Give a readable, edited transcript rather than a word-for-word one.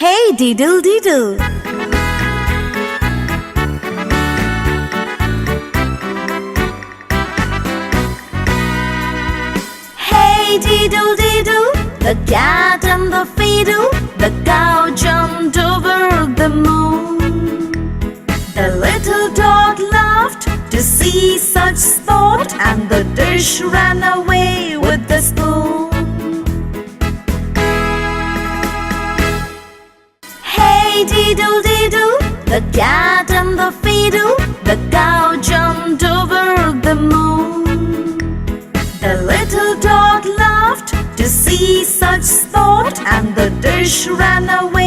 Hey Diddle Diddle! Hey Diddle Diddle, the cat and the fiddle, the cow jumped over the moon. The little dog laughed to see such sport, and the dish ran away with the spoon. Hey Diddle Diddle, the cat and the fiddle, the cow jumped over the moon. The little dog laughed to see such sport, and the dish ran away